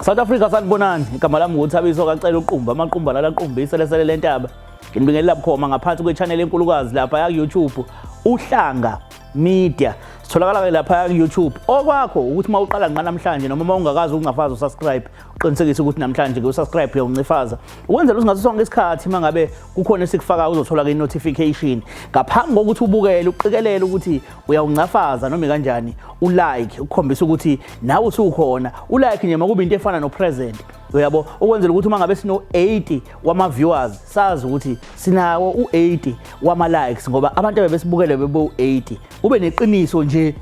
South Africa sanibonani igama lami nguThabiso kaCela uqumba amaqumba lalaqumba lesele lentaba nginibingelela bukhoma ngaphansi kwe-channel enkulukazi lapha ya YouTube Uhlanga Media sitholakala lapha ku YouTube okwakho ukuthi mawuqala ngqa namhlanje noma mawungakazi ukungafaza usubscribe uqinisekise ukuthi namhlanje usubscribe uyawuncefaza ukwenzela ukuthi ngaso sonke isikhathi mangabe kukhona esikufaka uzothola ke notification ngaphambi kokuthi ubukele uqikelele ukuthi uyawuncafaza noma kanjani ulike ukukhombisa ukuthi nawe usukhona ulike nje makube into efana no present uyabo ukwenzela ukuthi mangabe sino 80 wama viewers sazi ukuthi sinawo u80 wama likes ngoba abantu abebesibukele bebo 80 ube neqiniso nje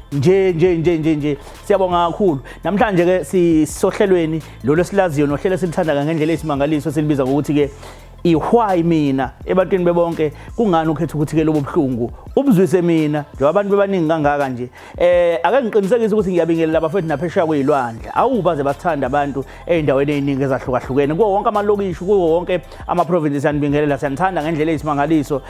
siyabonga kakhulu namhlanje ke sisohlelweni lo lesilaziyo nohlelo silithanda ngendlela esimangaliso silibiza ngokuthi ke ihwhy mina ebantwini bebonke kungani ukhetha ukuthi ke lobo buhlungu ubuzwise mina njengoba abantu bebaningi kangaka nje ake ngiqinisekise ukuthi ngiyabingelela abafethu naphesheya kwezilwandle awubaze bathanda abantu eindaweni eziningi ezahlukahlukene kuwo wonke amalokishi kuwo wonke ama provinces yanibingelela siyanthanda ngendlela esimangaliso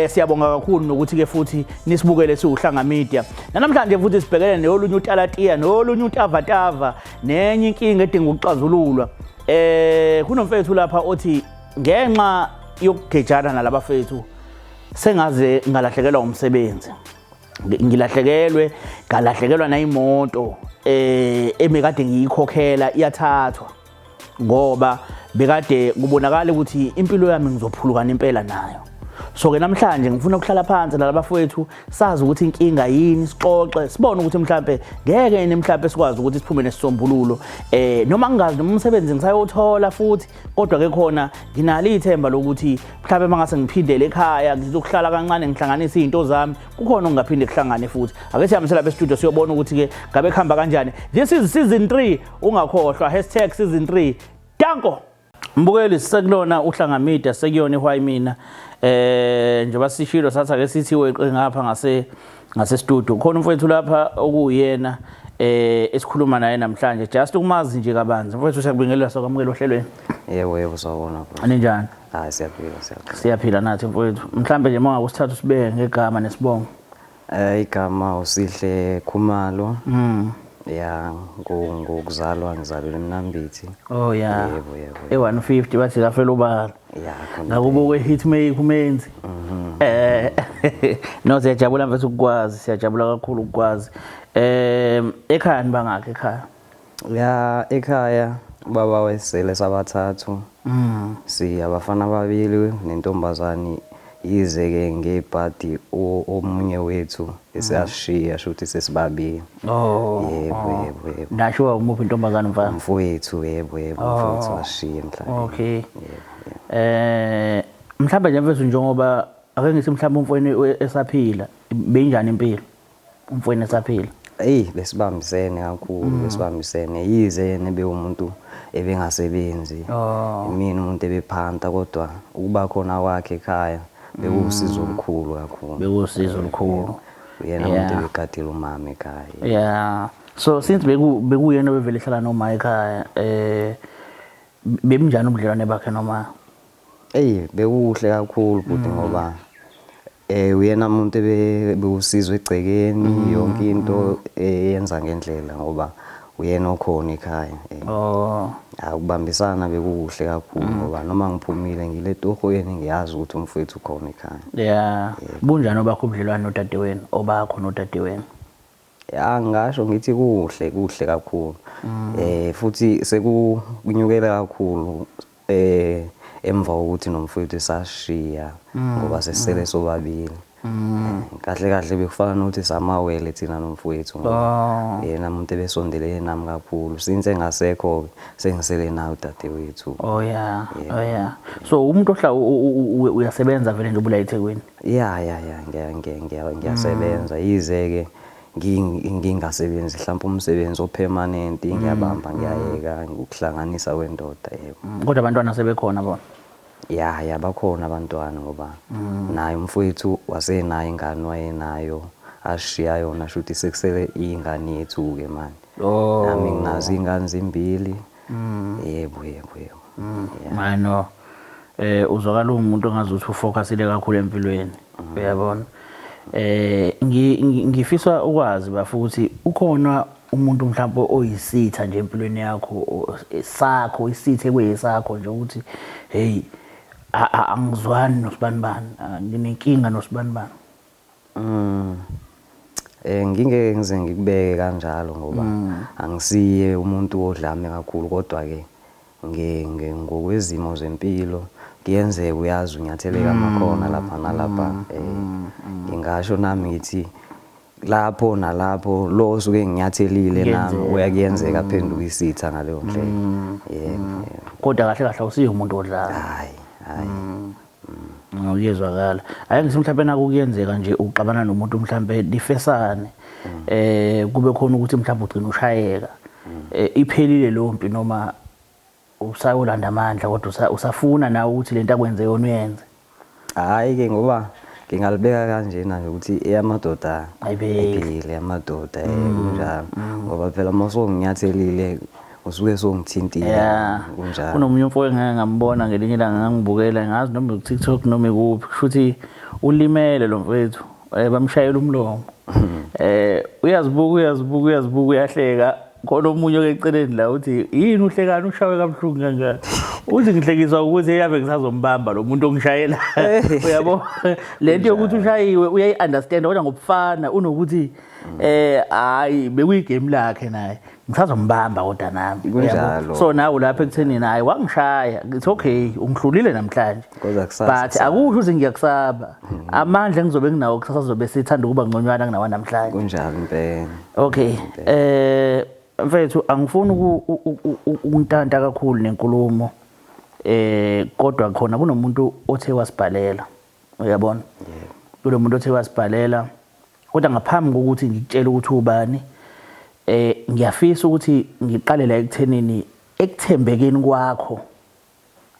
siyabonga kakhulu nokuthi ke futhi nisibukele siuhlanga media namhlanje futhi sibhekene nolunye utalatiya nolunye utavatava nenye inkinga edinga ukuxazululwa kunomfethu lapha othi ngenxa yokugejana nalabafethu sengaze ngalahlekelwa umsebenzi ngilahlekelwe ngalahlekelwa nayimoto emekade ngiyikhokhela iyathathwa ngoba bekade kubonakala ukuthi impilo yami ngizophulukana impela nayo so ke namhlanje ngifuna ukuhlala phansi nalabafethu sazi ukuthi inkinga yini sixoxe sibone ukuthi mhlambe ngeke nemhlanje sikwazi ukuthi siphume nesisombululo noma ngingazi noma umsebenzi ngisayothola futhi kodwa ke khona nginalo ithemba lokuthi mhlawumbe mangase ngiphindele ekhaya ngizokuhlala kancane ngihlanganise izinto zami kukhona ongaphinde kuhlangane futhi ake siyamisela be studio siyobona ukuthi ke ngabe khamba kanjani this is season 3 ungakhohlwa #season 3 danko mbukeli sisekulona Uhlanga Media sekuyona ihwhy mina njengoba sishilo sathi ake sithi weqe ngapha ngase studio khona umfowethu lapha okuyena esikhuluma naye namhlanje just ukumazi nje kabanzi mfowethu siyakubingelela sokwamukela ohlelweni yebo sawona aninjani siyaphila nathi mfowethu mhlambe nje mangakusithatha usibeke ngegama nesibongo igama uSihle Khumalo ya ngokuzalwa ngizalelwe eMnambithi oh ya yebo e150 bathi kafela ubala ya ngakubuke hitmaker umenzi no siyajabula mfethu ukukwazi siyajabula kakhulu ukukwazi ekhaya nibangakhe ekhaya ya ekhaya baba wesele sabathathu siyabafana ababili nentombazani yize ke ngebhadi omunye wethu esiyashiya shothi sesibabili yebo nasho umuphi intombazana mfana mfowethu yebo mfowethu washiya emhlabeni okay mhlawumbe nje mfethu njengoba ake ngithi mhlawumbe umfowenu esaphila benjani impilo umfowenu esaphila besibambisene kakhulu besibambisene yize nebe umuntu ebengasebenzi mina umuntu ebephanta kodwa ukuba khona kwakhe ekhaya bekusizo olukhulu kakhulu bekusizo olukhulu yena umuntu ebegadela umama ekhaya yeah so since bekuyena bevele hlala noma ekhaya bemnjani ubudlelwane bakhe noma bekuhle kakhulu futhi ngoba uyena umuntu ebewusizwe egcekeni yonke into eyenza ngendlela ngoba uyena okhona ekhaya ukubambisana bekuhle kakhulu ngoba noma ngiphumile ngiletohoyeni ngiyazi ukuthi umfowethu ukhona ekhaya yeah bunjani obakho ubudlelwane nodadewenu obakho nodadewenu ngasho ngithi kuhle kakhulu futhi sekunyukela kakhulu emva ukuthi nomfowethu sashiya ngoba sesele sobabili kahle bekufana nokuthi samawele thina nomfowethu ngoba yena umuntu ebesondelene nami kakhulu since engasekho sengisele nawe dadewethu oh yeah so umuntu ohla uyasebenza vele nje ubula eThekwini ngiyasebenza yize ke ngingasebenzi mhlawumbe umsebenzi opermanent ngiyabamba ngiyayeka ukuhlanganisa wendoda yebo kodwa abantwana sebekhona bona ya bakhona abantwana ngoba naye umfowethu wasenayo ingane wayenayo ashiya yona shothi sekusele ingane yethu ke manje nami nginazo ingane zimbili yebo mano uzwakala umuntu ongazuthi ufocusile kakhulu empilweni uyabona ngifisa ukwazi bafuthi ukhona umuntu mhlawumbe oyisitha nje empilweni yakho sakho isithe kuyesakho nje ukuthi hey angizwani noSibanibani nginenkinga noSibanibani? Ngingeke ngize ngikubeke kanjalo ngoba angisiye umuntu odlame kakhulu, kodwa ke ngokwezimo zempilo kuyenzeka uyazi unyatheleka amakhona lapha nalapha. Ngingasho nami ngithi lapho nalapho lo osuke nginyathelile nami uyakuyenzeka phenduka isitha ngaleyo ndlela. Kodwa kahle kahle awusiyo umuntu odlala. Hayi. Ngiyezwakala. Ake ngithi mhlawumbe nakuyenzeka nje uxabana nomuntu mhlawumbe difesane kube khona ukuthi mhlawumbe ugcina ushayeka iphelile lo mpi noma usayolanda amandla kodwa usafuna nawe ukuthi lento akwenze yona uyenze. Hayi ke ngoba ngingalibeka kanjena nje ukuthi eyamadoda ayibhekile amadoda kunjalo ngoba phela mase nginyathelile usuke songithintile kunjalo. Kunomunye umfowethu ngeke ngambona ngelinye ilanga ngangibukela ngazi noma ku TikTok noma ikuphi futhi ulimele lo mfowethu bamshayela umlomo. Uyazibuka uyahleka khona omunye okeceleni la uthi yini uhlekani ushawe kabuhlungu kanjani? Uthi ngihlekiswa ukuthi eyabe ngisazombamba lo muntu ongishayela. Uyabo lento yokuthi ushayiwe uyayi-understand kodwa ngobufana unokuthi hayi bekuyigame lakhe naye ngisazombamba kodwa nami. So nawe lapha ekutheni naye wangishaya it's okay ungihlulile namhlanje but akusho ukuthi ngiyakusaba amandla engizobe nginawo kusasa zobe sithanda ukuba ngconywana kunawa namhlanje kunjalo impela. Okay mfethu angifuni ukuntanta kakhulu nenkulumo kodwa khona kunomuntu othe wasibhalela uyabona kulo muntu othe wasibhalela kodwa ngaphambi kokuthi ngikutshele ukuthi ubani ngiyafisa ukuthi ngiqale la ekuthenini ekuthembekeni kwakho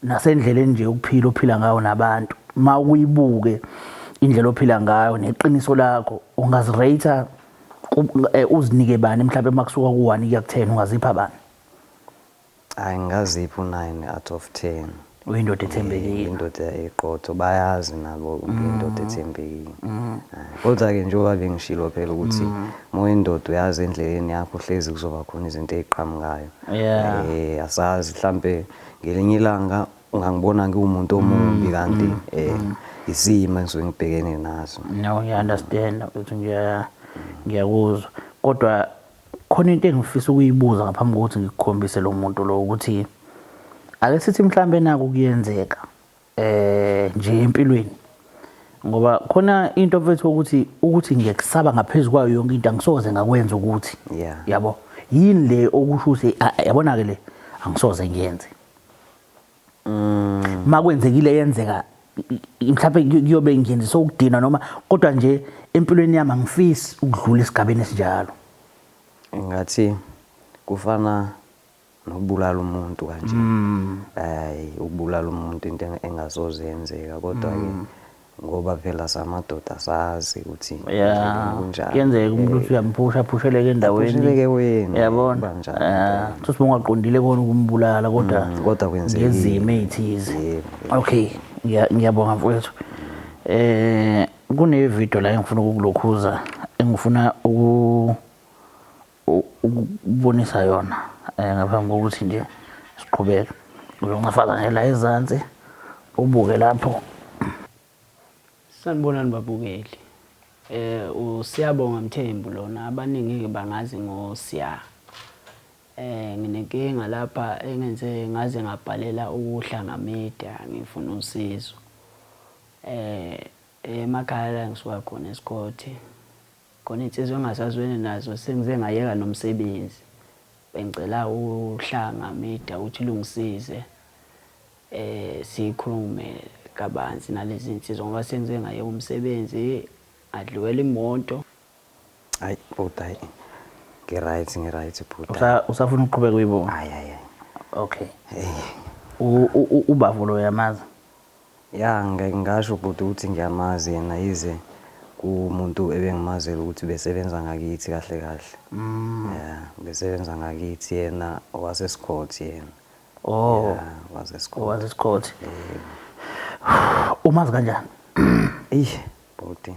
nasendleleni nje ukuphila ophila ngayo nabantu mawuyibuke indlela ophila ngayo neqiniso lakho ungazirate uzinike bani mhlawumbe makusuka ku1 kuya ku10 ungazipha bani? Hayi ngazipha u9 out of 10. Uyindoda ethembekile. Indoda eqotho bayazi nabo indoda ethembekile. Kodwa ke njengoba bengishilo phela ukuthi moyindoda uyazi endleleni yakho hlezi kuzoba khona izinto eziqhamukayo. Asazi mhlambe ngelinye ilanga ungangibona ngiwumuntu omumbi kanti isimo engisuke ngibhekene nazo. No, I understand ukuthi ngiyakuzwa kodwa khona into engifisa ukuyibuza ngaphambi kokuthi ngikukhombise lo muntu lo ukuthi ake sithi mhlambe naku kuyenzeka nje empilweni ngoba khona into mfethu ukuthi ngiyakusaba ngaphezulu kwayo yonke into angisoze ngakwenza ukuthi yabo yini le okusho ukuthi yabona ke le angisoze ngiyenze makwenzekile yenzeka mhlawumbe kuyobe ngiyenze sokudina noma kodwa nje empilweni yami angifisi ukudlula esigabeni esinjalo. Ngathi kufana nokubulala umuntu kanje. Ukubulala umuntu into engasoze yenzeka kodwa ke ngoba phela samadoda sazi ukuthi kunjani. Kuyenzeka umuntu uthi uyamphusha endaweni. Yabona. Futhi ungaqondile kona ukumbulala kodwa kwenzeka ngezimo ezithize. Okay, ngiyabonga mfowethu. Kune video la engifuna ukukulokhuza engifuna ukubonisa yona ngaphambi kokuthi nje siqhubeke. Uzongafaza nje la ezansi ubuke lapho. Sanibonani babukeli. Usiyabonga Mthembu lona abaningi bangazi ngoSiya. Nginenkinga lapha engenze ngaze ngabhalela uhlanga media ngifuna usizo. Emakhaya la ngisuka khona eSkoti. Khona insizwe engasazweni nazo sengize ngayeka nomsebenzi. Bengicela uhlanga media uthi lungisize sikhulume kabanzi nalezi insizwe ngoba sengize ngayeka umsebenzi adliwela imoto. Hayi bodayi. Ngiright bhuta. Usafuna ukuqhubeka uyibona? Hayi. Okay. Ubavo lo yamazi? Ya ngasho ukuthi ngiyamazi yena yize kumuntu ebengimazela ukuthi besebenza ngakithi kahle. Besebenza ngakithi yena waseScott yena. WaseScott. Umazi kanjani? Bhuti.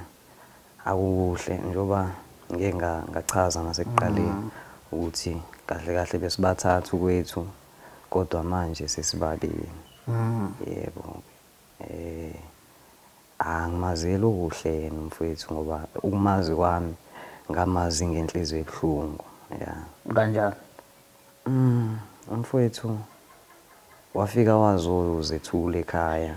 Akuhle njoba ngeke ngachaza nasekuqaleni ukuthi kahle kahle besibathathu kwethu kodwa manje sesibabili. Yebo. Angimazeli kuhle yena mfowethu ngoba ukumazi kwami ngamazi ngenhliziyo ebuhlungu. Yeah. Kanjani? Umfowethu wafika wazozethula ekhaya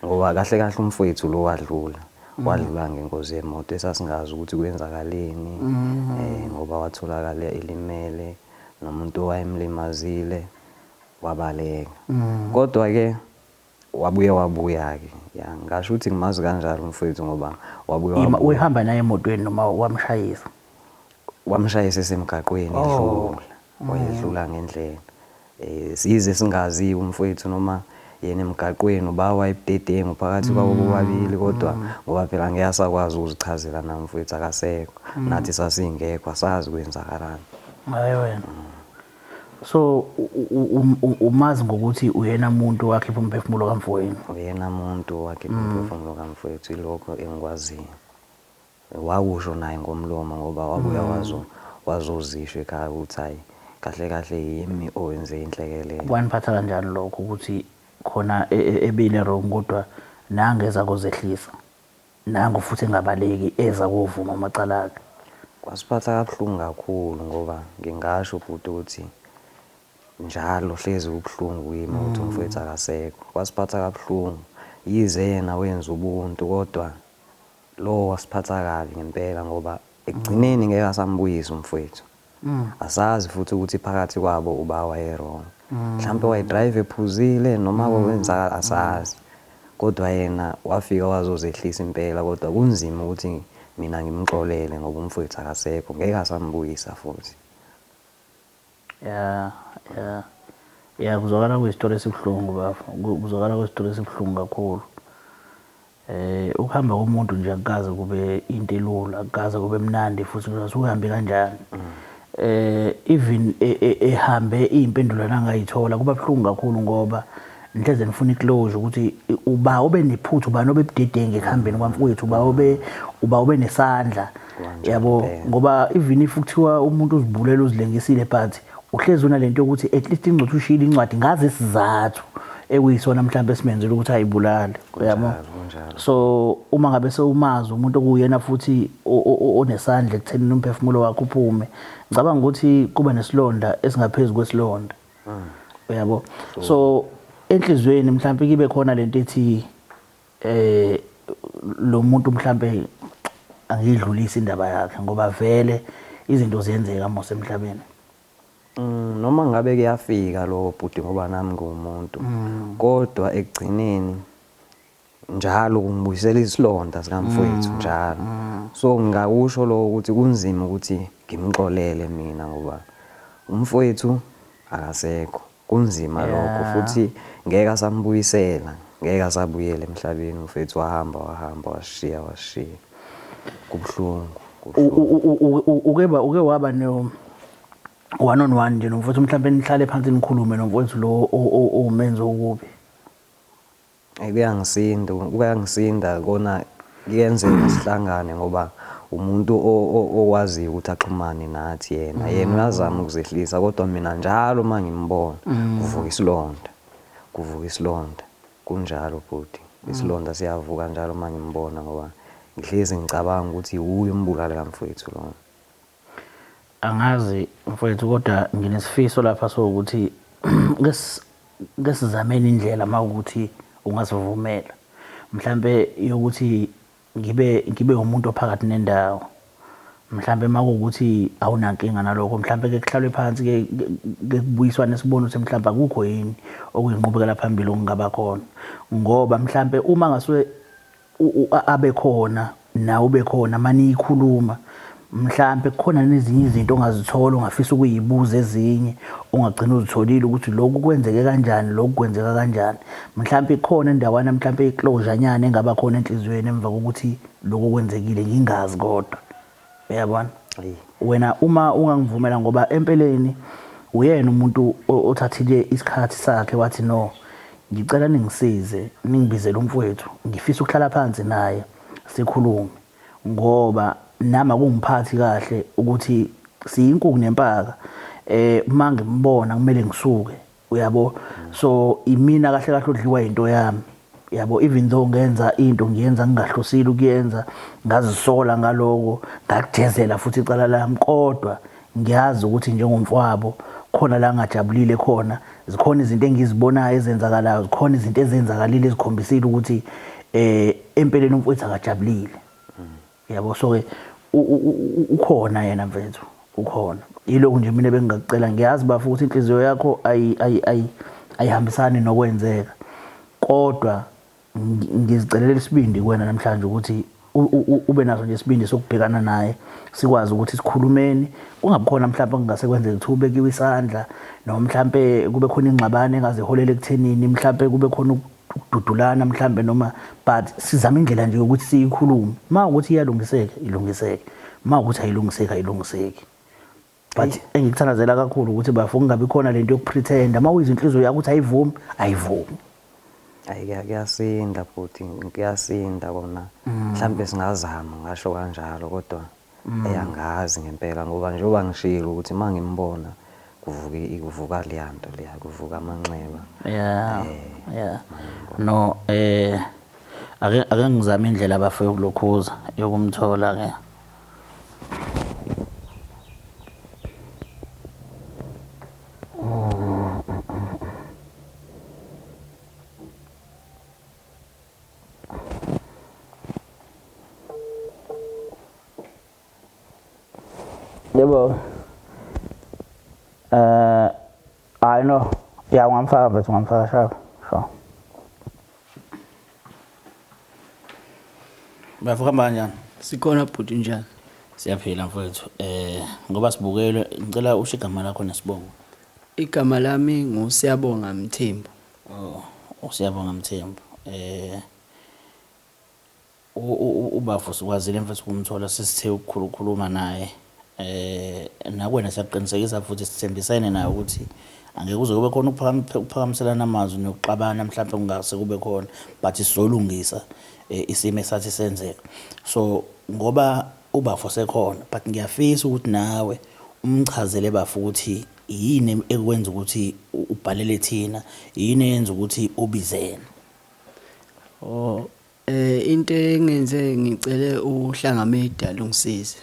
ngoba kahle kahle umfowethu lo wadlula ngengozi yemoto esasingazi ukuthi kwenzakaleni ngoba watholakala elimele nomuntu owayemlimazile wabaleka. Kodwa ke wabuya ke ya ngasho ukuthi ngimazi kanjalo umfowethu ngoba wabuya uyihamba naye emotweni noma wamshayisa? Wamshayisa esemgaqweni edlula. Wayedlula ngendlela. Size singaziwe umfowethu noma yena emgaqweni bawa ebudedengu phakathi kwabo bobabili kodwa ngoba phela ngiyasakwazi ukuzichazela na mfowethu akasekho nathi sasingekho asazi kwenzakalani. Hayi wena. So umazi ngokuthi uyena umuntu wakhipha umphefumulo kaMfowenu? Uyena umuntu wakhipha umphefumulo kaMfowethu ilokho engikwaziyo. Wakusho naye ngomlomo ngoba wabuya wazozisho ekhaya ukuthi hayi kahle kahle yimi owenze inhlekelele. Kwaniphatha kanjani lokho ukuthi khona ebile wrong kodwa nangeza kozehlisa nangu futhi engabaleki eza kuvuma amacala akhe? Kwasiphatha kabuhlungu kakhulu ngoba ngingasho futhi ukuthi njalo hlezi ubuhlungu yimi ukuthi umfowethu akasekho. Kwasiphatha kabuhlungu yize yena wenza ubuntu kodwa lo wasiphatha kabi ngempela ngoba ekugcineni ngeke asambuyisa umfowethu. Asazi futhi ukuthi phakathi kwabo ubawa wrong. Mhlawumbe wayedrive ephuzile noma wenza asazi. Kodwa yena wafika wazozehlisa impela kodwa kunzima ukuthi mina ngimxolele ngoba umfowethu akasekho ngeke asambuyisa futhi. Yeah, kuzwakala kuyisitori esibuhlungu bafo. Kuzwakala kuyisitori esibuhlungu kakhulu. Ukuhamba komuntu nje akaze kube into elula, akaze kube mnandi futhi uhambe kanjani. Even ehambe impendulo nangayithola kuba buhlungu kakhulu ngoba nhleze nifuna iclosure ukuthi uba ube nephuthu uba nobe ebudedenge ekuhambeni kwamfowethu uba ube nesandla yabo ngoba even if kuthiwa umuntu uzibulela uzilengisile but uhlezi unalento yokuthi at least ingcothu ushila incwadi ngaze isizathu ekuyisona mhlawumbe esimenzele ukuthi ayibulale uyabo. So uma ngabe sewumazi umuntu okuyena futhi onesandla ekutheni umphefumulo wakhe uphume ngicabanga ukuthi kuba nesilonda esingaphezulu kwesilonda uyabo. So enhlizweni mhlawumbe kibe khona lento ethi lo muntu mhlawumbe angidlulisa indaba yakhe ngoba vele izinto ziyenzeka mose emhlabeni. Noma ngabe kuyafika lo bhuti ngoba nami ngumuntu kodwa ekugcineni njalo kungibuyisela isilonda sikamfowethu njalo. So ngingakusho lo ukuthi kunzima ukuthi ngimxolele mina ngoba umfowethu akasekho. Kunzima lokho futhi ngeke asambuyisela, ngeke asabuyele emhlabeni. Umfowethu wahamba washiya. Kubuhlungu. Uke waba no one on one nje nomfowethu mhlawumbe nihlale phansi nikhulume nomfowethu lo omenza ukubi? Kuyangisinda kona kuyenzeka sihlangane ngoba umuntu owazi ukuthi axhumane nathi yena uyazama ukuzehlisa kodwa mina njalo mangimbona kuvuka isilonda kunjalo futhi isilonda siyavuka njalo mangimbona ngoba ngihlezi ngicabanga ukuthi uye umbulali kamfowethu lo. Angazi mfowethu kodwa nginesifiso lapha sokuthi ngesizameni indlela mawukuthi ungasivumela mhlambe yokuthi ngibe umuntu ophakathi nendawo mhlambe makuwukuthi awunankinga nalokho mhlambe ke kuhlalwe phansi ke kubuyiswana sibone ukuthi mhlambe akukho yini okuyinqubekela phambili okungaba khona ngoba mhlambe uma ngaswe abe khona nawe ube khona manje ikhuluma mhlambe kukhona nezinye izinto ongazithola ongafisa ukuyibuza ezinye ongagcina uzitholile ukuthi lokhu kwenzeke kanjani lokhu kwenzeka kanjani mhlambe khona endawana mhlambe iclosure nyane engaba khona enhlizweni emva kokuthi lokho kwenzekile ngingazi kodwa uyabona. Wena uma ungangivumela ngoba empeleni uyena umuntu othathile isikhathi sakhe wathi no ngicela ningisize ningibizele umfowethu ngifisa ukuhlala phansi naye sikhulume ngoba nama kungimphathi kahle ukuthi siyinkukhu nempaka. Manje ngimbona kumele ngisuke, uyabo. So imina kahle kahle odliwa into yami. Yabo, even though ngenza into ngiyenza ngingahlosile ukuyenza, ngazisola ngaloko, ngakujezela futhi icala lami, kodwa ngiyazi ukuthi njengomfowabo khona la ngajabulile khona, zikhona izinto engizibonayo ezenzakalayo, zikhona izinto ezenzakalile ezikhombisile ukuthi empeleni umfowethu akajabulile. Yabo, so ke ukhona yena mfethu, ukhona. Yiloko nje mina bengakucela, ngiyazi bafu ukuthi inhliziyo yakho ayihambisani nokwenzeka, kodwa ngizicelela isibindi kuwena namhlanje ukuthi ube naso nje isibindi sokubhekana naye, sikwazi ukuthi sikhulumeni. Kungabikhona mhlawumbe kungasekwenzeka ukuthi ubekiwe isandla, noma mhlawumbe kube khona ingxabano engaziholela ekuthenini mhlawumbe kube khona ukududulana mhlawumbe, noma but sizama indlela nje ukuthi siyikhulume. Uma ukuthi iyalungiseka ilungiseke, uma ukuthi ayilungiseki ayilungiseki. But engikuthandazela kakhulu ukuthi bafu kungabi khona lento yokupretenda. Uma uyizinhliziyo yakho ukuthi ayivumi, ayivumi. Kuyasinda futhi, kuyasinda kona. Mhlawumbe singazama ngasho kanjalo, kodwa eyangazi ngempela ngoba njengoba ngishilo ukuthi mangimbona kuvuka liyanto leya, kuvuka amanxeba. Yeah. No, ake ngizame indlela bafu yokulokhuza yokumthola ke. Yebo. I know. Yeah, ungamfaka mfethu, ungamfaka shaka. Sho. Bavuka kanjani? Sikhona bhuti njani? Siyaphila mfethu. Ngoba sibukele, ngicela usho igama lakho nesibongo. Igama lami nguSiyabonga Mthembu. Usiyabonga Mthembu. Ubafu sikwazile mfethu ukumthola, sesithe ukukhuluma naye. Nakwena siyaqinisekisa futhi sithembisene naye ukuthi angeke kuze kube khona ukuphakamiselana amazwi nokuxabana mhlawumbe kungase kube khona, but sizolungisa isimo esathi senzeka. So ngoba ubafu sekhona, but ngiyafisa ukuthi nawe umchazele bafu ukuthi yini ekwenza ukuthi ubhalele thina, yini eyenza ukuthi ubizene. Into engenze ngicele uHlangameda alungisize.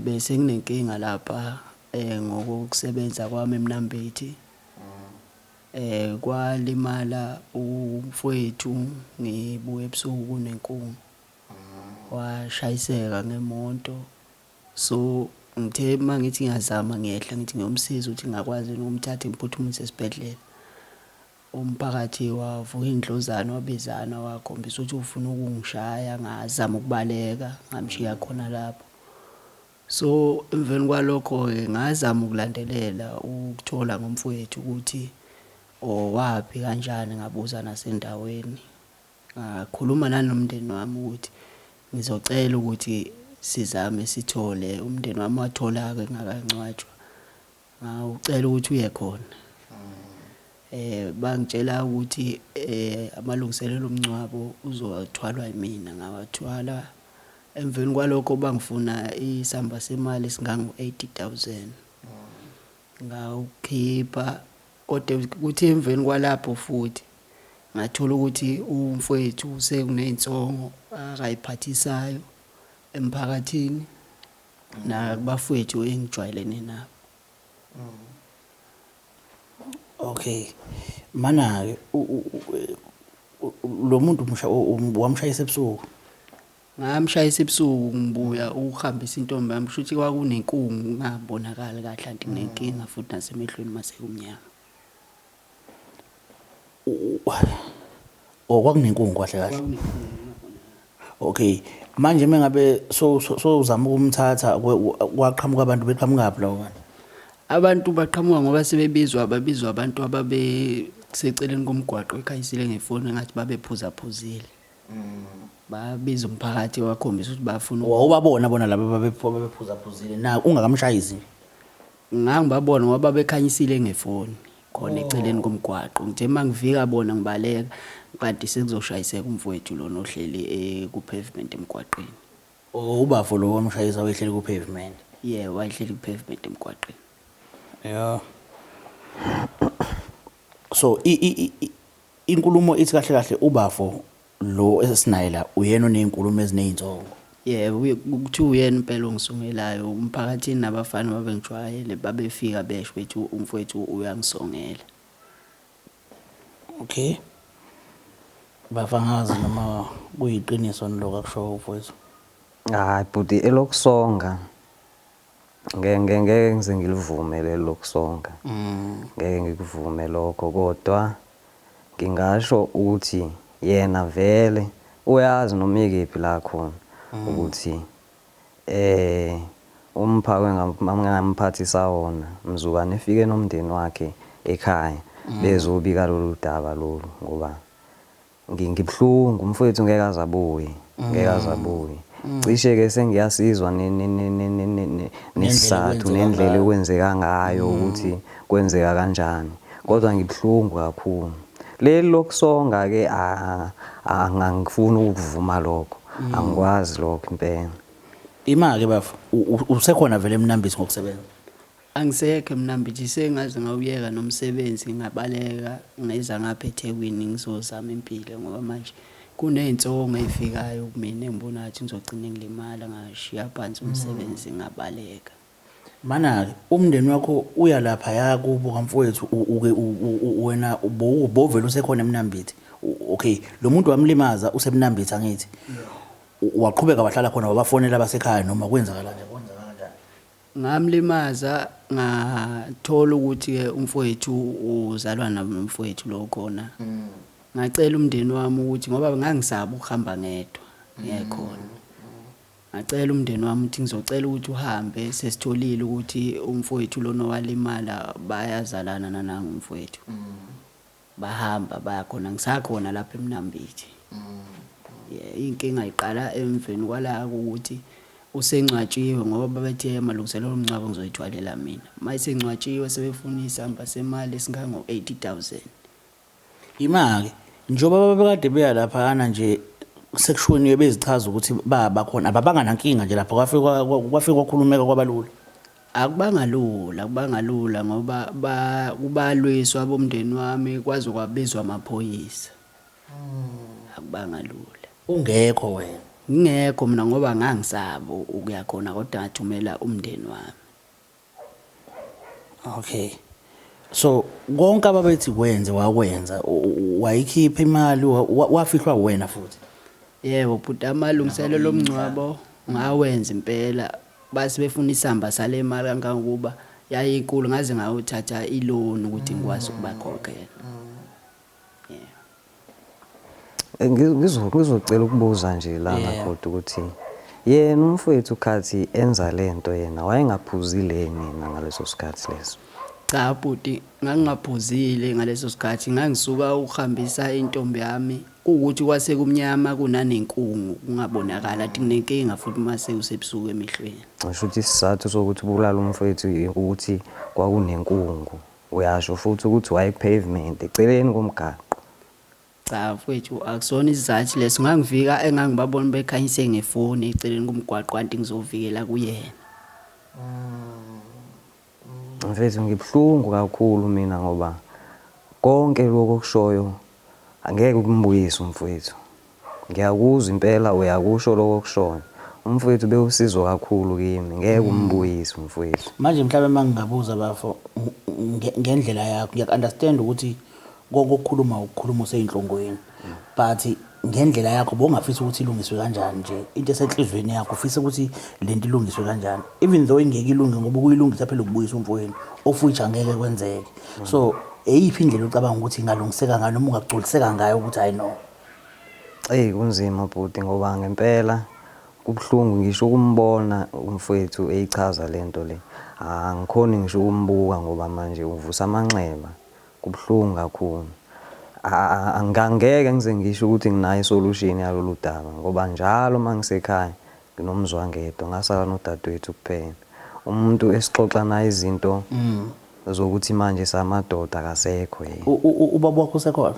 Bese nginenkinga lapha ngokusebenza kwami eMnambithi. Kwalimala umfowethu ngibuye ebusuku nenkungu. Washayiseka ngemonto. So ngithe mangithi ngiyazama ngiyehla ngithi ngiyomsiza ukuthi ngakwazi ukumthatha imphuthumise esibhedlela. Umphakathi wavuka indlozana wabizana wakhombisa ukuthi ufuna ukungishaya, ngazama ukubaleka ngamshiya khona lapho. So emveni kwalokho ke ngazama ukulandelela ukuthola ngomfowethu ukuthi wapi kanjani, ngabuza nasendaweni. Ngakhuluma nanomndeni wami ukuthi ngizocela ukuthi sizame sithole, umndeni wami wathola ke ngakangcwatshwa. Ngicela ukuthi uye khona. Bangitshela ukuthi amalungiselelo omncwabo uzothwalwa yimina, ngawathwala. Emveni kwalokho bangifuna isamba semali singango 80,000. Ngawukhipha, kodwa kuthi emveni kwalapho futhi ngathola ukuthi umfowethu sekuney'nsongo akayiphathisayo emphakathini nakubafowethu engijwayelene nabo. Okay. Mana-ke lo muntu wamshayisa ebusuku. Ngamshayisa ebusuku ngibuya ukuhambisa intombi yami, kusho ukuthi kwakunenkungu ngabonakala kahle anti nginenkinga futhi nasemehlweni masekumnyama. Kwakunenkungu kahle kahle. Okay. Manje mengabe so uzama ukumthatha kwaqhamuka abantu beqhamukaphi lawo bantu? Abantu baqhamuka ngoba sebebizwa abantu ababeseceleni komgwaqo ekhayisile ngefoni ngathi babephuzaphuzile. Babiza umphakathi wakhombisa ukuthi bafuna wawubabona bona laba babephuzaphuzile na ungakamshayisi. Ngangibabona ngoba bekhanyisile ngefoni khona eceleni komgwaqo. Ngithe mangivika bona ngibaleka kanti sekuzoshayiseka umfowethu lo nohleli ku pavement emgwaqeni. Ubafu lo wamshayisa wehlele ku pavement. wayehleli ku-pavement emgwaqeni. Yeah. So inkulumo ithi kahle kahle ubafo lo esinaye la uyena onezinkulumo ezinezintsongo. Kuthiwa uyena impela ongisongelayo umphakathini nabafana babengijwayele babefika besho bethi umfowethu uyangisongela. Okay. Bafangazi noma kuyiqiniso lokho akusho mfowethu. Hayi buti elokusonga ngeke ngize ngilivume lelokusonga. Ngeke ngikuvume lokho kodwa ngingasho ukuthi yena vele uyazi noma ikephi la khona ukuthi umphako engamphathisa wona mzukwane efike nomndeni wakhe ekhaya bezobika lolu daba lolu ngoba ngibhlungu umfowethu ngeke azabuye cishe ke sengiyasizwa nesizathu nendlela ekwenzeka ngayo ukuthi kwenzeka kanjani kodwa ngibhlungu kakhulu leli lokusonga ke angangifuni ukuvuma lokho angikwazi lokho impela. Ima-ke bafo usekhona vele emnambisi ngokusebenza? Angisekho emnambisi sengaze ngawuyeka nomsebenzi ngabaleka ngeza ngapha eThekwini ngizozama impilo ngoba manje kuney'nsongo ey'fikayo kumina engibona ngathi ngizogcina ngilimala ngashiya phansi umsebenzi ngabaleka. Mana-ke umndeni wakho uya laphaya kubo kamfowethu wena ubovela usekhona emnambithi. Okay, lo muntu wamlimaza usemnambithi angithi. Waqhubeka wahlala khona wabafonela abasekhaya noma kwenzakala kanjani? Ngamlimaza ngathola ukuthi umfowethu uzalwa nomfowethu lo khona. Ngacela umndeni wami ukuthi ngoba ngangisaba ukuhamba ngedwa ngekhona. Ngacela umndeni wami ukuthi ngizocela ukuthi uhambe sesitholile ukuthi umfowethu lona walimala bayazalana nananga umfowethu. Bahamba bayakhona ngisakhona lapha emnambithi. Inkinga iqala emveni kwala ukuthi usengcwatshiwe ngoba bethe amalungiselelo omncwabo ngizoyithwalela mina. Mayisengcwatshiwe sebefuna isamba semali esingango 80,000. Ima-ke njengoba babekade beya laphana nje sekushoniwe bezichaza ukuthi bakhona ababanga nankinga nje lapho kwafika kwakhulumeka kwabalula. Akubanga lula ngoba kubalwiswa abomndeni wami kwaze kwabizwa amaphoyisa. Akubanga lula. Ungekho wena? Ngingekho mina ngoba ngangisaba ukuya khona kodwa ngathumela umndeni wami. Okay. So konke ababethi kwenze wakwenza wayikhipha imali wafihlwa wena futhi? Yebo bhuti amalungiselelo omncwabo ngawenza impela base befuna isamba sale mali kangangokuba yayinkulu ngaze ngawuthatha iloan ukuthi ngikwazi ukubakhokhela. Ngizocela ukubuza nje la ngakhoda ukuthi yena umfowethu khathi enza lento yena wayengaphuzile yena ngaleso sikhathi leso. Cha bhuti ngangingaphuzile ngaleso sikhathi ngangisuka ukuhambisa intombi yami ukuthi kwase kumnyama kunanenkungu kungabonakala athi kunenkinga futhi mase usebusuku emehlweni. Ngisho ukuthi isizathu sokuthi ubulala umfowethu ukuthi kwakunenkungu uyasho futhi ukuthi wayepavement eceleni komgaqo. Cha mfowethu akusona isizathu leso ngangivika engangibabona bekhanyise ngefoni eceleni komgwaqo kanti ngizovikela kuyena. Mfethu ngibhlungu kakhulu mina ngoba konke lokho okushoyo angeke ukumbuyise umfowethu. Ngiyakuzwa impela uyakusho lokho okushoyo. Umfowethu bewusizo kakhulu kimi ngeke umbuyise umfowethu. Manje mhlawumbe mangingabuza bafo ngendlela yakho ngiyakunderstand ukuthi kokukhuluma ukukhuluma useyinhlongweni but ngendlela yakho bongafisa ukuthi ilungiswe kanjani nje into esenhlizweni yakho ufisa ukuthi lento ilungiswe kanjani even though ingeke ilunge ngoba kuyilungisa phela ukubuyisa umfowenu ofuthi angeke kwenzeke. So eyiphi indlela ucabanga ukuthi ingalungiseka ngayo noma ungagculiseka ngayo ukuthi I know? Kunzima bhuti ngoba ngempela kubhlungu ngisho ukumbona umfowethu eyichaza lento le. Angikhoni ngisho ukumbuka ngoba manje uvusa amanxeba. Kubhlungu kakhulu. Angangeke ngize ngisho ukuthi nginayo isolution yalolu daba ngoba njalo mangisekhaya nginomzwangedwa ngasala nodadewethu kuphela. Umuntu esixoxa naye izinto zokuthi manje samadoda akasekho yena. Ubaba wakho usekhona?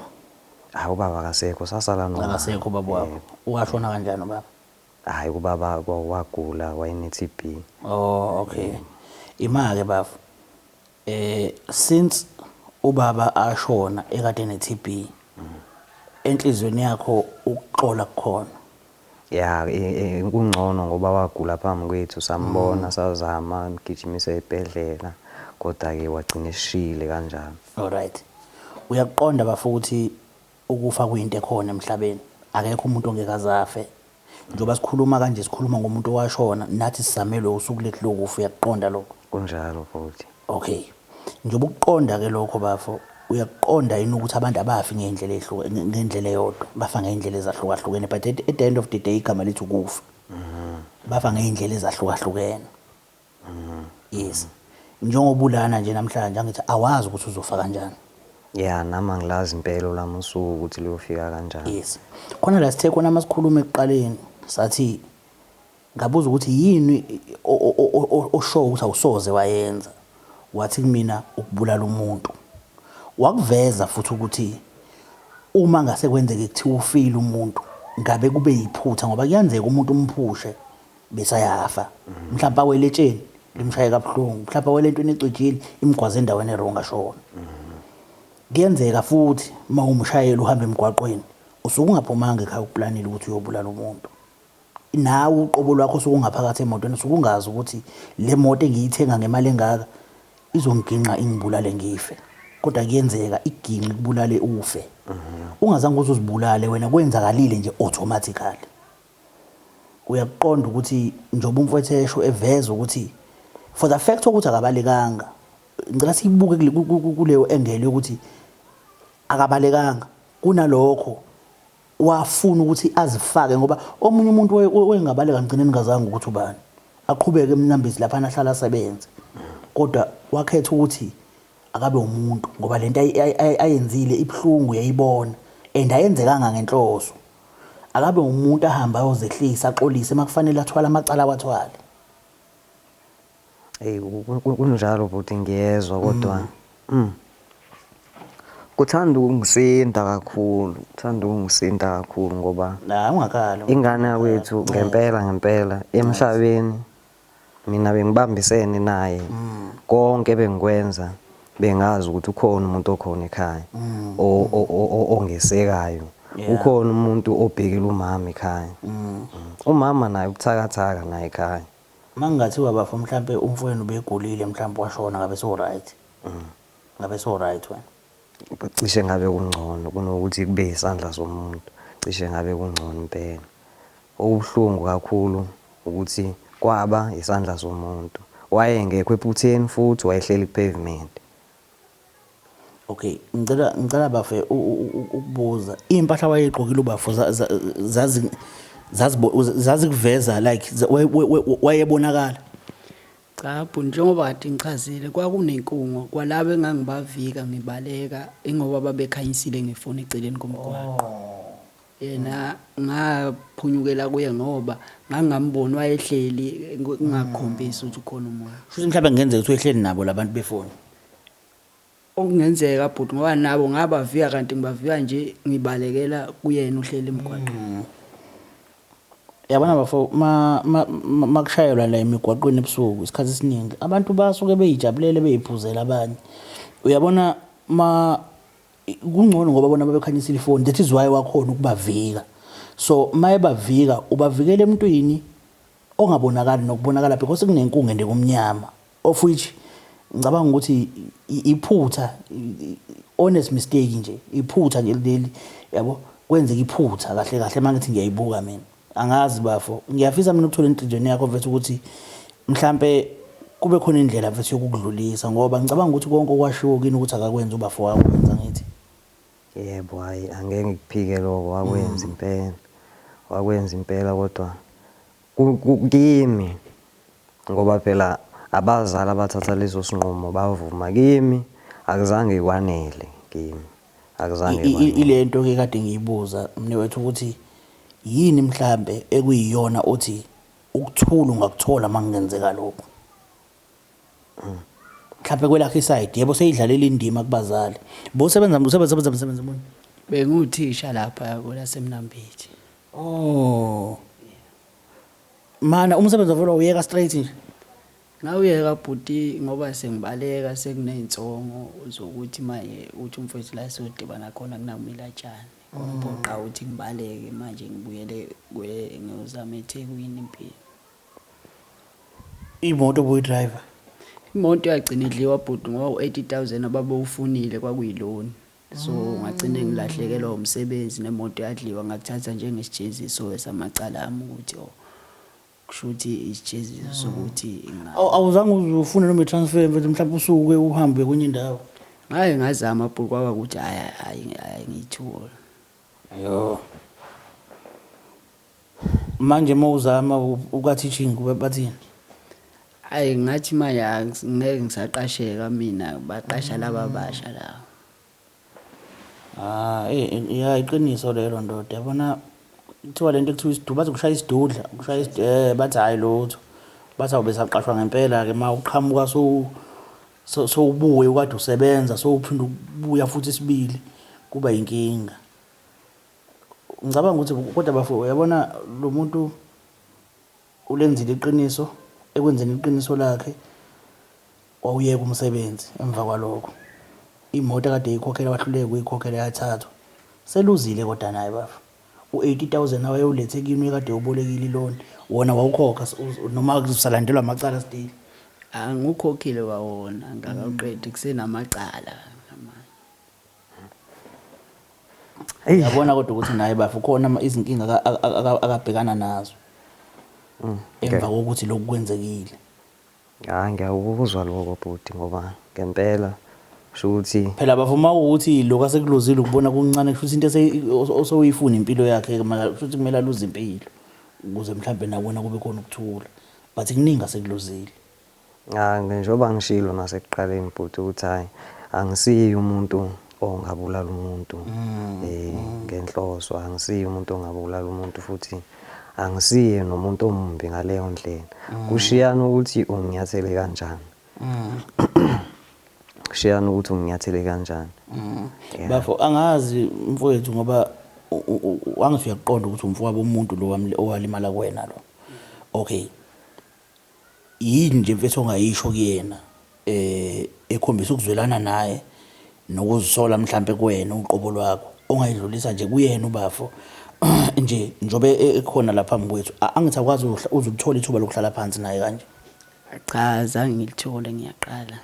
Ubaba akasekho sasala no. Akasekho ubaba wakho. Ungashona kanjani ubaba? hayi ubaba wagula wayene-TB. Oh okay. Ima-ke bafu since ubaba ashona ekade ne-TB enhlizweni yakho ukuxola kukhona. Ya kungcono ngoba wagula phambi kwethu sambona sazama mgijimise ebhedlela kodwa-ke wagcina esishile kanjalo. Alright. Uyaqonda bafu ukuthi ukufa kuyinto ekhona emhlabeni. Akekho umuntu ongeke azafe. Njoba sikhuluma kanje sikhuluma ngomuntu owashona nathi sisamelwe usuku lethu lokufa uyaqonda lokho. Kunjalo futhi. Okay. Njoba ukuqonda ke lokho bafo uyaqonda yini ukuthi abantu abafi ngendlela eyodwa bafa ngeindlela ezahlukahlukene but at the end of the day igama lethu kufa. Bafa ngeindlela ezahlukahlukene. Yes. Njengobulana nje namhlanje ngithi awazi ukuthi uzofa kanjani. Ya nama ngilazi impela lami usuku ukuthi liyofika kanjani. Yes. Khona la sithe khona masikhuluma ekuqaleni sathi ngabuza ukuthi yini osho ukuthi awusoze wayenza. Wathi kumina ukubulala umuntu. Wakuveza futhi ukuthi uma ngase kwenzeke kuthi ufile umuntu ngabe kube yiphutha ngoba kuyenzeka umuntu umphushe bese ayafa. Mhlawumbe aweletsheni limshaye kabuhlungu. Mhlawumbe awelentweni ecijile imgwaze endaweni eronga shona. Kuyenzeka futhi uma umshayeli uhamba emgwaqweni usuke ungaphumanga ekhaya ukuplanile ukuthi uyobulala umuntu. Nawe uqobo lwakho sokungaphakathi emotweni usuke ungazi ukuthi le moto engiyithenga ngemali engaka izonginqa ingibulale ngife. Kodwa kuyenzeka iginqi kubulale ufe. Ungazange uzibulale wena kwenzakalile nje automatically. Uyaqonda ukuthi njoba umfowethu eveza ukuthi for the fact ukuthi akabalekanga ngicela sibuke kuleyo engele ukuthi akabalekanga kunalokho wafuna ukuthi azifake ngoba omunye umuntu wengabaleka ngcineni ngazange ukuthi ubani aqhubeke emnambisi lapha ahlala asebenze kodwa wakhetha ukuthi akabe umuntu ngoba lento ayenzile ibhlungu yayibona and ayenzekanga ngenhloso akabe umuntu ahamba ayozehlisa axolise makufanele athwala amacala wathwale. Kunjalo futhi ngiyezwa kodwa kuthanda ukungisinda kakhulu ngoba ungakhala ingane yakwethu ngempela emhlabeni mina bengibambisene naye konke bengikwenza bengazi ukuthi ukhona umuntu okhona ekhaya ongesekayo ukhona umuntu obhekela umama ekhaya umama naye ubuthakathaka naye ekhaya. Mangathiwa bafo mhlambe umfowenu begulile mhlambe washona ngabe so right. Ngabe so right wena. Cishe ngabe kungcono kunokuthi kube isandla somuntu. Cishe ngabe kungcono impela. Okubuhlungu kakhulu ukuthi kwaba isandla somuntu. Wayengekho ephutheni futhi wayehleli pavement. Okay, ngicela bafe ukubuza impahla wayeqokile ubafo zazi kuveza like wayebonakala. Cha bhu njengoba kade ngichazile kwakunenkungo kwalabo engangibavika ngibaleka ingoba babekhanyisile ngefoni eceleni komgwaqo. Yena ngaphunyukela kuye ngoba ngangambona wayehleli ngingakhombisi ukuthi ukhona umoya. Futhi mhlawumbe ngenzeka ukuthi uyehleli nabo labantu befoni. Okungenzeka bhuti ngoba nabo ngabavika kanti ngibavika nje ngibalekela kuyena uhleli emgwaqweni. Yabona bafo makushayelwa la emigwaqweni ebusuku isikhathi esiningi abantu basuke beyijabulele beyiphuzela abanye. Uyabona kungcono ngoba bona babekhanyisile ifoni that is why wakhona ukubavika. So maye bavika ubavikele emntwini ongabonakali nokubonakala because kunenkungu ende kumnyama of which ngicabanga ukuthi iphutha honest mistake nje iphutha nje leli yabo kwenzeka iphutha kahle mangithi ngiyayibuka mina. Angazi bafo ngiyafisa mina ukuthola inhliziyo yakho mfethu ukuthi mhlambe kube khona indlela mfethu yokudlulisa ngoba ngicabanga ukuthi konke okwashiwo kini ukuthi akakwenza ubafo wakwenza ngithi. Yebo hayi angeke ngikuphike lokho wakwenza impela kodwa kimi ngoba phela abazali abathatha leso sinqumo bavuma kimi akuzange kwanele kimi akuzange kwanele. Ilento ke kade ngiyibuza mnewethu ukuthi yini mhlambe ekuyiyona othi ukuthula ungakuthola mangenzeka lokho. Mhlambe kwelakhe side yebo seyidlalela indima kubazali. Bosebenza umuntu. Benguthisha lapha kola semnambithi. Oh. mana umsebenzi wavela uyeka straight nje ngawuyeka bhuti ngoba sengibaleka sekuney'nsongo zokuthi manje uthi umfowethu la siyodibana khona kunakumilatshane kwaphoqa ukuthi ngibaleke manje ngibuyele ngiyozama eThekwini impilo. imoto boy-driver Imoto yagcina idliwa bhuti ngoba u-80,000 ababewufunile kwakuyiloni. So ngagcina ngilahlekelwa umsebenzi nemoto yadliwa ngakuthatha njengesijeziso samacala ami ukuthi kusho ukuthi isijeziso sokuthi awuzange uzufune noma i-transfer mfethu mhlawumbe usuke uhambe kwenye indawo ngaye ngazama bhuti kwaba ukuthi hayi ngiyithola. yo manje mawuzama uka-teaching bathini Hayi ngathi manje ngeke ngisaqasheka mina baqasha laba abasha la. Ya iqiniso lelo ndoda yabona kuthiwa lento ekuthiwa isidudu bathi kushaya isidudla kushaya bathi hayi lutho bathi awube saqashwa ngempela-ke ma uqhamuka sowubuye ukade usebenza sowuphinda ukubuya futhi isibili kuba yinkinga. Ngicabanga ukuthi kodwa bafo uyabona lo muntu ulenzile iqiniso ekwenzeni iqiniso lakhe wawuyeka umsebenzi emva kwalokho imoto kade ikhokhela wahluleke ukuyikhokhela yathathwa seluzile kodwa naye bafu u-80,000 awayewulethe kimi kade ubolekile iloni wona wawukhokha noma kusalandelwa amacala still Angikhokhile kwawona ngakaqedi kusenamacala manje. Yabona kodwa ukuthi naye bafu khona izinkinga akabhekana nazo emva kokuthi lokhu kwenzekile. Ngiyakuzwa lokho bhuti ngoba ngempela kusho ukuthi phela bavuma ukuthi lokho asekuluzile ukubona kuncane kusho into osoyifuna impilo yakhe kusho ukuthi kumele aluze impilo ukuze mhlambe nabona kube khona ukuthula but kuningi asekuluzile. Njengoba ngishilo nasekuqaleni bhuti ukuthi hayi angisiyi umuntu ongabulala umuntu ngenhloso angisiyi umuntu ongabulala umuntu futhi angisiye nomuntu omumbi ngaleyo ndlela kushiyana ukuthi unginyathele kanjani kushiyana ukuthi unginyathele kanjani bafo angazi mfowethu ngoba angifika kuqonda ukuthi umfowabo umuntu lo owalimala kuwena lo okay yini nje mfethu ongayisho kuyena ekhombisa ukuzwelana naye nokuzisola mhlambe kuwena uqobo lwakho ongayidlulisa nje kuyena ubafo nje njobe ekhona lapha phambi kwethu angithi akwazi uzukuthola ithuba lokuhlala phansi naye kanje. Cha zange ngilithole ngiyaqala.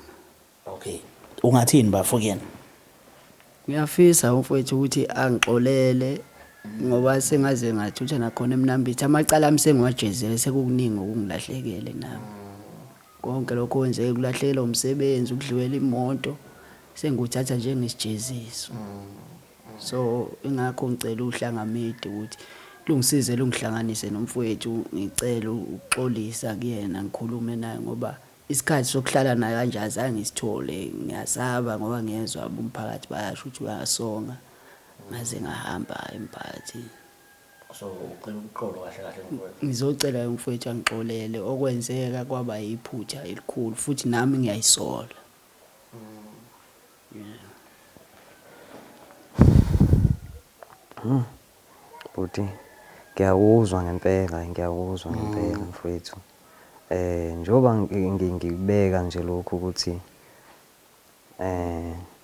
Okay ungathini bafo kuyena Ngiyafisa umfowethu ukuthi angixolele ngoba sengaze ngathutha nakhona emnambithi amacala ami sengiwajezile sekukuningi okungilahlekele nami konke lokho kwenzeke kulahlekela umsebenzi ukudliwela imoto senguthatha njengesijeziso. So ingakho ngicela uhlangamedi ukuthi lungisize lungihlanganise nomfowethu ngicela ukuxolisa kuyena ngikhulume naye ngoba isikhathi sokuhlala naye kanje azange ngisithole ngiyasaba ngoba ngezwe umphakathi bayasho ukuthi uyasonga ngaze ngahamba emphakathini. So ucela ukuxolo kahle mfowethu Ngizocela umfowethu angixolele okwenzeka kwaba yiphutha elikhulu futhi nami ngiyayisola. Bhuti ngiyakuzwa ngempela mfowethu njoba ngikubeka nje lokho ukuthi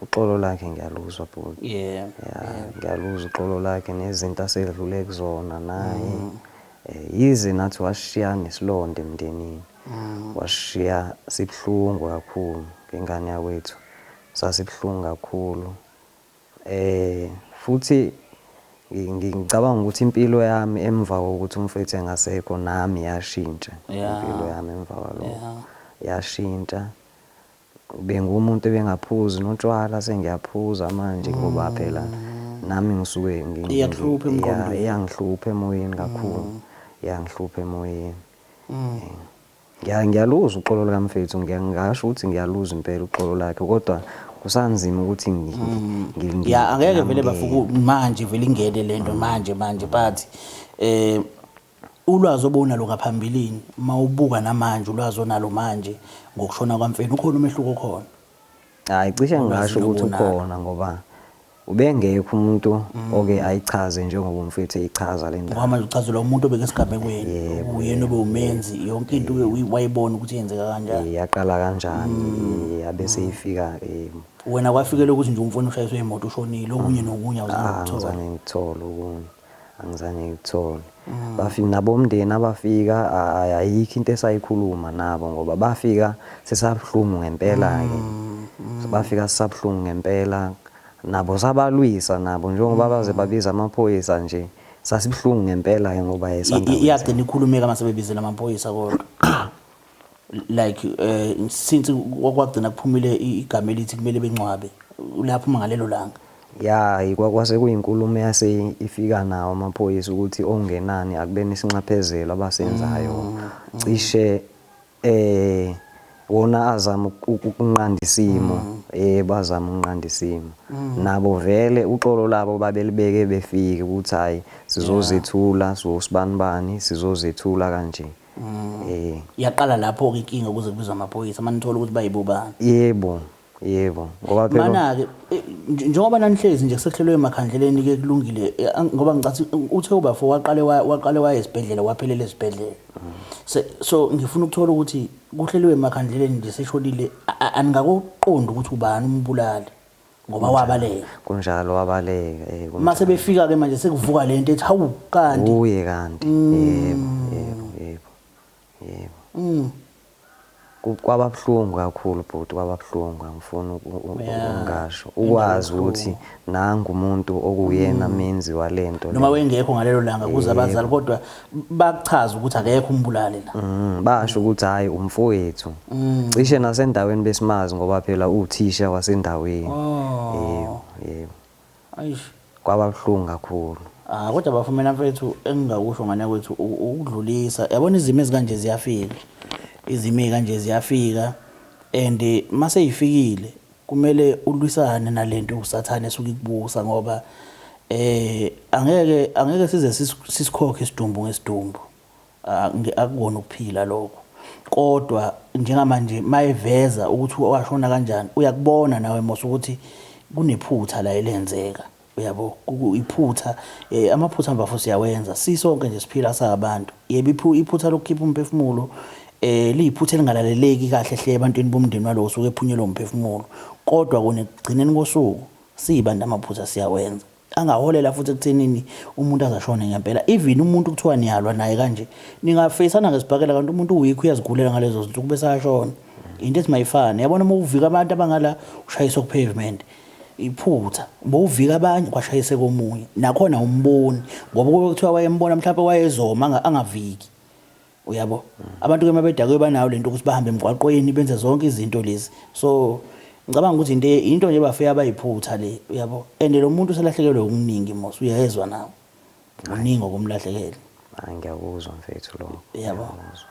uxolo lakhe ngiyaluzwa bhuti ngiyaluzwa uxolo lakhe nezinto asedlule kuzona naye yize nathi washiya nesilonde emndenini washiya sibhlungu kakhulu ngengane yakwethu sasibhlungu kakhulu futhi ngicabanga ukuthi impilo yami emva kokuthi umfethu engasekho nami yashintsha impilo yami emva kwalokho yashintsha bengumuntu ebengaphuzi notshwala sengiyaphuza manje ngoba phela nami ngisuke iyangihlupha emoyeni kakhulu iyangihlupha emoyeni ngiyaluzwa uxolo lkamfethu ngingasho ukuthi ngiyaluza impela uxolo lakhe kodwa kusanzima ukuthi angeke vele bafuku manje vele ingene lento manje but ulwazi obunalo ngaphambilini mawubuka namanje ulwazi onalo manje ngokushona kwamfeni ukhona umehluko khona. Hayi cishe ngisho ukuthi ukhona ngoba ubengekho umuntu oke ayichaze njengoba umfethu eyichaza le ngoba ndaba. manje uchazelwa umuntu obeke esigamekweni uyena obe umenzi yonke into wayibona ukuthi yenzeka kanjani. Yaqala kanjani yabe seyifika Wena kwafikele ukuthi nje umfowenu ushayiswe imoto ushonile okunye nokunye awuzange angizange ngithole okunye, angizange ngithole. Bafika nabomndeni abafika ayikho into esayikhuluma nabo ngoba bafika sesabhlungu ngempela-ke. Bafika sisabhlungu ngempela nabo sabalwisa nabo njengoba baze babiza amaphoyisa nje sasibhlungu ngempela-ke ngoba iyagcina ikhulumeka mase bebizela amaphoyisa kodwa like since kwagcina kuphumile igama elithi kumele bencwabe lapho mangalelo langa. Ya kwakwase kuyinkulumo yase ifika nawo amaphoyisa ukuthi ongenani akubeni isinxephezelo abasenzayo cishe wona azama ukunqanda isimo bazama ukunqanda isimo nabo vele uxolo labo babelibeke befike ukuthi hayi sizozethula sosibanibani sizozethula kanje. Yaqala lapho ke inkinga ukuze kubizwe amaphoyisa manithola ukuthi bayibobani. Yebo ngoba phela mana ke njengoba nanihlezi nje kusehlelwe emakhandleleni ke kulungile ngoba ngicathi uthe ubafo waqale waye esibhedlela waphelele esibhedlela. So ngifuna ukuthola ukuthi kuhlelwe emakhandleleni nje seshonile aningaqoqonda ukuthi ubani umbulali ngoba wabaleka. Kunjalo wabaleka mase befika ke manje sekuvuka lento ethi hawu kanti uye kanti yebo kwababhlungu kakhulu bhuti kwababhlungu angifuni ukungasho ukwazi ukuthi nanga umuntu okuyena menzi walento noma wengekho ngalelo langa kuze abazali kodwa bachaza ukuthi akekho umbulali la. Basho ukuthi hayi umfowethu cishe nasendaweni besimazi ngoba phela uthisha wasendaweni. Yebo ayish kwababhlungu kakhulu. Kodwa bafumene mfethu engingakusho ngane kwethu ukudlulisa yabona izimo ezikanje ziyafika. Izimo kanje ziyafika and mase yifikile kumele ulwisane nalento usathane esuka ikubusa ngoba angeke size sisikhokhe isidumbu ngesidumbu akubona ukuphila lokho kodwa njengamanje mayiveza ukuthi washona kanjani uyakubona nawe mose ukuthi kunephutha la elenzeka uyabo iphutha amaphutha mbafu siyawenza sisonke nje siphila sabantu yebo iphutha lokukhipha umphefumulo liyiphutha elingalaleleki kahle hle ebantwini bomndeni walo usuke ephunyelwa umphefumulo kodwa kunegcineni kosuku sibantu amaphutha siyawenza angaholela futhi ekuthenini umuntu azashona ngempela even umuntu kuthiwa niyalwa naye kanje ningafeyisana ngesibhakela kanti umuntu uyikho uyazigulela ngalezo zinto kube sayashona into ethi mayifana yabona uma uvika abantu abangala ushayisa ku pavement iphutha bowuvika abanye kwashayise komunye nakhona umboni ngoba kuthiwa wayembona mhlawumbe wayezoma angaviki uyabo abantu ke mabedake banayo lento ukuthi bahambe emgwaqweni benze zonke izinto lezi so ngicabanga ukuthi into nje bafika bayiphutha le uyabo and lo muntu selahlekelwe ukuningi mos uyezwa nawo uningi okumlahlekela. Ngiyakuzwa mfethu lo yabo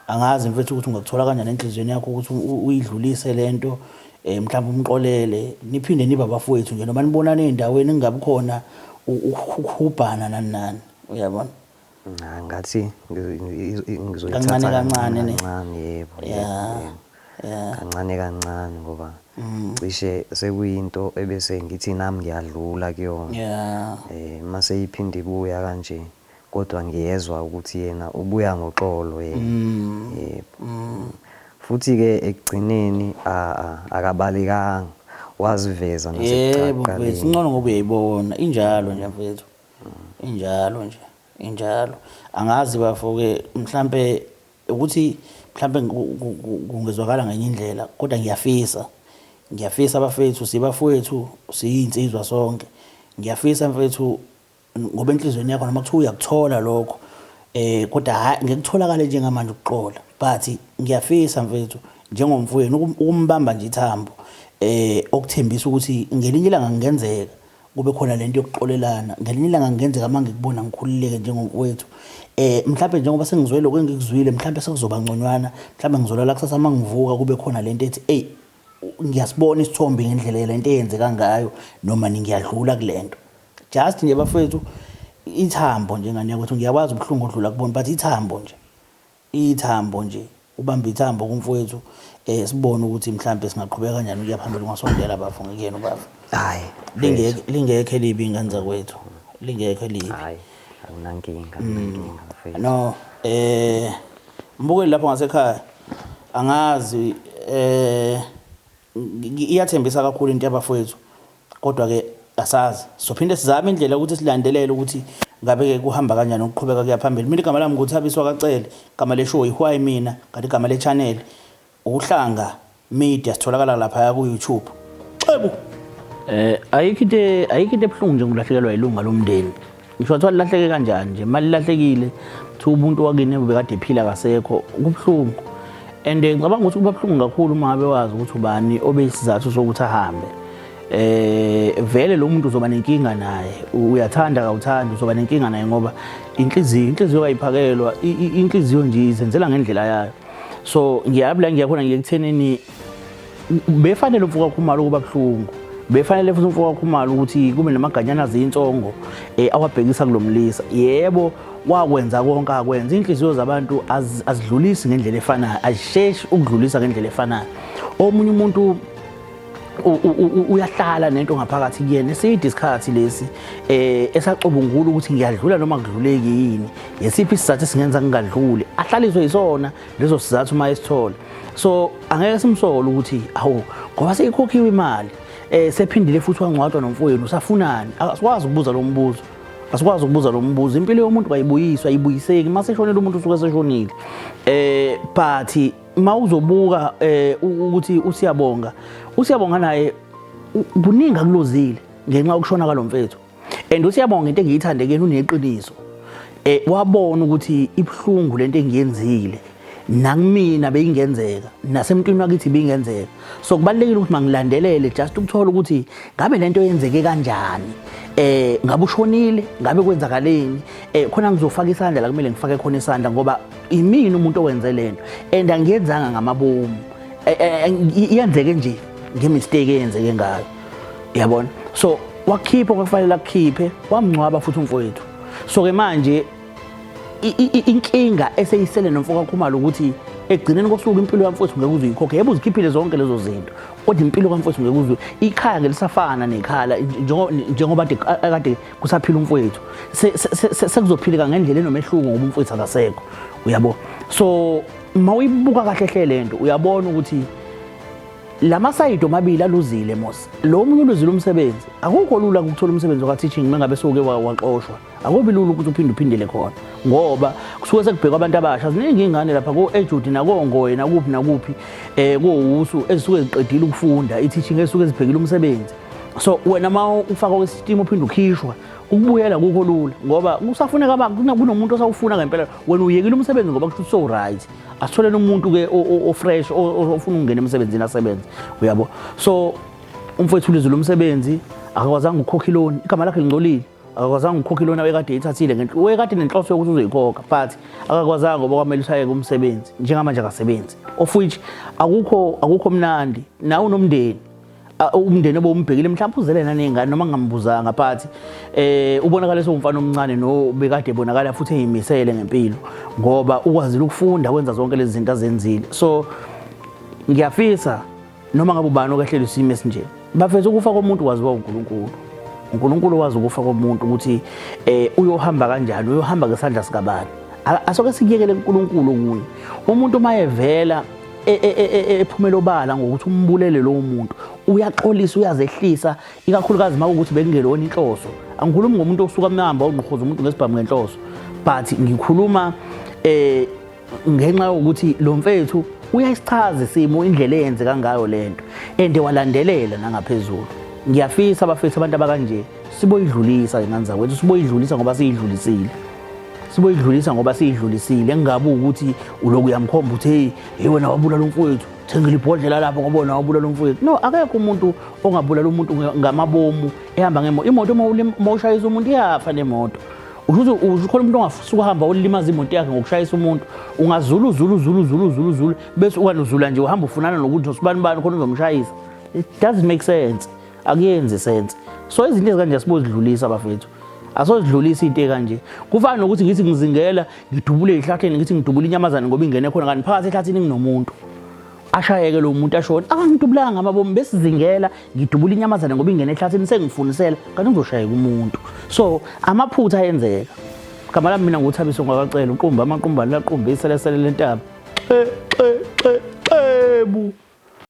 angazi mfethu ukuthi ungakuthola kanjani enhlizweni yakho ukuthi uyidlulise lento mhlawumbe umqolele niphinde niba bafowethu nje noma nibonana endaweni engabe khona ukuhubhana nani uyabona. Ngathi ngizoyithatha kancane yebo kancane ngoba cishe sekuyinto ebese ngithi nami ngiyadlula kuyona mase iphinde ibuya kanje kodwa ngiyezwa ukuthi yena ubuya ngoxolo yebo futhi ke ekugcineni akabalekanga waziveza nasekucaqaleni yebo ngcono ngoba uyayibona injalo nje mfethu injalo angazi bafoke mhlambe ukuthi mhlambe kungezwakala ngenye indlela kodwa ngiyafisa abafethu sibafowethu siyinsizwa sonke ngiyafisa mfethu ngoba enhlizweni yakho noma kuthiwa uyakuthola lokho kodwa hayi ngekutholakala njengamanje ukuxola but ngiyafisa mfethu njengomfowenu ukumbamba nje ithambo okuthembisa ukuthi ngelinye ilanga ngenzeka kube khona lento yokuxolelana ngelinye ilanga ngenzeka manje ngikubona ngikhululeke njengomfowethu mhlawumbe njengoba sengizwe lokho engikuzwile mhlawumbe sekuzoba ngconywana mhlawumbe ngizolala kusasa mangivuka kube khona lento ethi ngiyasibona isithombe ngendlela lento eyenzeka ngayo noma ngiyadlula kulento just nje bafethu ithambo njengani yakwethu ngiyakwazi ubuhlungu odlula kubona but ithambo nje ubamba ithambo kumfowethu sibone ukuthi mhlambe singaqhubeka kanjani ukuya phambili ngasondela bafu ngikuyena ubaba. Hayi. Lingekho elibi ingane zakwethu. Lingekho elibi. Hayi. Akunankinga. No, mbukeli lapho ngasekhaya angazi iyathembisa kakhulu into yabafowethu. Kodwa ke asazi sophinde sizame indlela ukuthi silandelele ukuthi ngabe ke kuhamba kanjani ukuqhubeka kuya phambili. Mina igama lami nguThabiswa Kacele, igama leshow iHwai mina, kanti igama le channel uhlanga media sitholakala lapha ku YouTube. Xebu ayikho into ebhlungu nje ngulahlekelwa ilunga lomndeni. Ngisho ukuthi lahleke kanjani nje, mali lahlekile thi umuntu wakini ubekade ephila kasekho kubhlungu. And ngicabanga ukuthi kuba bhlungu kakhulu uma ngabe wazi ukuthi ubani obeyisizathu sokuthi ahambe. Vele lo muntu uzoba nenkinga naye, uyathanda kawuthanda uzoba nenkinga naye ngoba inhliziyo kayiphakelwa, inhliziyo nje izenzela ngendlela yayo. So ngiyabula ngiyakhona ngiyekuthenini befanele umfuka khumalo kuba bhlungu. Befanele futhi umfuka khumalo ukuthi kube namaganyana azinsongo awabhekisa kulomlisa. Yebo wakwenza konke akwenza, inhliziyo zabantu azidlulisi ngendlela efanayo, azisheshi ukudlulisa ngendlela efanayo. Omunye umuntu uyahlala nento ngaphakathi kuyena esiyidiskhathi lesi esacubungula ukuthi ngiyadlula noma kudluleki yini, yesiphi isizathu singenza ngingadluli, ahlaliswe isona lezo sizathu uma esithola. So angeke simsole ukuthi awu ngoba seyikhokhiwe imali sephindile futhi wangcwatshwa nomfowenu usafunani. Asikwazi ukubuza lo mbuzo, asikwazi ukubuza lo mbuzo. Impilo yomuntu kayibuyiswa ayibuyiseki mase shonela umuntu usuke seshonile. But mawuzobuka ukuthi usiyabonga naye kuningi akulozile ngenxa yokushona kwalomfethu. And usiyabonga into engiyithandekeni uneqiniso. Wabona ukuthi ibhlungu lento engiyenzile nakumina beyingenzeka nasemntwini wakithi beyingenzeka. So kubalekile ukuthi mangilandelele just ukuthola ukuthi ngabe lento yenzeke kanjani. Ngabe ushonile, ngabe kwenzakaleni, khona ngizofaka isandla la kumele ngifake khona isandla ngoba imini umuntu owenze lento and angiyenzanga ngamabomu. Iyenzeke nje ngemistake eyenzeke ngayo. Uyabona? So wakhipha okufanele akukhiphe, wamncwaba futhi umfowethu. So ke manje inkinga eseyisele nomfoka khumalo ukuthi egcineni kosuku impilo yamfowethu ngeke uziyikhokhe. Yebo uzikhiphile zonke lezo zinto, kodwa impilo kamfowethu ngeke uziyo. Ikhaya ngelisafana nekhala njengoba kade kusaphila umfowethu. Sekuzophileka ngendlela enomehluko ngoba umfowethu akasekho. Uyabo? So mawibuka kahle hle lento uyabona ukuthi lama side omabili aluzile mos. Lo munye uluzile umsebenzi. Akukho lula ukuthola umsebenzi wa teaching mengabe soke waxoshwa. Akubi lula ukuthi uphindele khona ngoba kusuke sekubheka abantu abasha. Ziningi ingane lapha ko Ejude nakongoye nakuphi kuwusu ezisuke ziqedile ukufunda i-teaching ezisuke zibhekile umsebenzi. So wena ma ufaka kwesystem uphinde ukhishwa ukubuyela kukho lula ngoba kusafuneka kunomuntu osawufuna ngempela wena uyekile umsebenzi ngoba kuthi so right. Asithole umuntu ke fresh ofuna ukungena emsebenzini asebenze. Uyabo? So umfowethu ulizwe lomsebenzi akakwazanga ukukhokha loan, igama lakhe lingcolile. Akakwazanga ukukhokha loan awekade ethathile ngenhloso wekade nenhloso yokuthi uzoyikhokha but akakwazanga ngoba kwamele usayeke umsebenzi njengamanje akasebenzi. Of which akukho mnandi nawe unomndeni. Umndeni obumbhekile mhlawumbe uzelena nengane noma ngambuzanga but ubonakala somfana omncane no bekade ebonakala futhi eyimisele ngempilo ngoba ukwazile ukufunda kwenza zonke lezi zinto azenzile. So ngiyafisa noma ngabe ubani okahlele isimo esinje bafethu ukufa komuntu waziwa uNkulunkulu. uNkulunkulu wazi ukufa komuntu ukuthi uyohamba kanjani, uyohamba ngesandla sikabani. Asoke sikiyekele uNkulunkulu kunye. Umuntu mayevela ephumela obala ngokuthi umbulele lo muntu uyaxolisa uyazehlisa ikakhulukazi makuthi bekungelona inhloso. Angikhulumi ngomuntu osuka mnamba ongqhoza umuntu ngesibhamu ngenhloso but ngikhuluma ngenxa yokuthi lo mfethu uyasichaza isimo indlela eyenzeka ngayo lento ende walandelela nangaphezulu. Ngiyafisa abafethu abantu abakanje siboyidlulisa ingane zakwethu, siboyidlulisa ngoba siyidlulisile. Siboyidlulisa ngoba siyidlulisile engabe ukuthi uloku uyamkhomba uthi hey wena wabulala umfowethu thengela ibhodlela lapho ngoba wona wabulala umfowethu. No, akekho umuntu ongabulala umuntu ngamabomu ehamba ngemoto. Imoto mawushayisa umuntu iyafa nemoto. Ukhona umuntu ongasuka hamba olimaza imoto yakhe ngokushayisa umuntu. Ungazulu bese ukanuzula nje uhamba ufunana nokuthi usibani bani khona uzomshayisa. It doesn't make sense. Akuyenzi sense. So izinto ezikanje sibozidlulisa abafethu. asozidlulisa into kanje. Kufana nokuthi ngithi ngizingela ngidubule ezihlahleni ngithi ngidubule inyamazana ngoba ingene khona kanti phakathi ehlathini kunomuntu. Ashayeke lo muntu ashona akangidubulanga amabomu besizingela ngidubula inyamazana ngoba ingene ehlathini sengifunisela kanti ngizoshayeka umuntu. So amaphutha ayenzeka. Igama lami mina nguThabiso ngakacela uqumba amaqumba laqumba iselesele lentaba.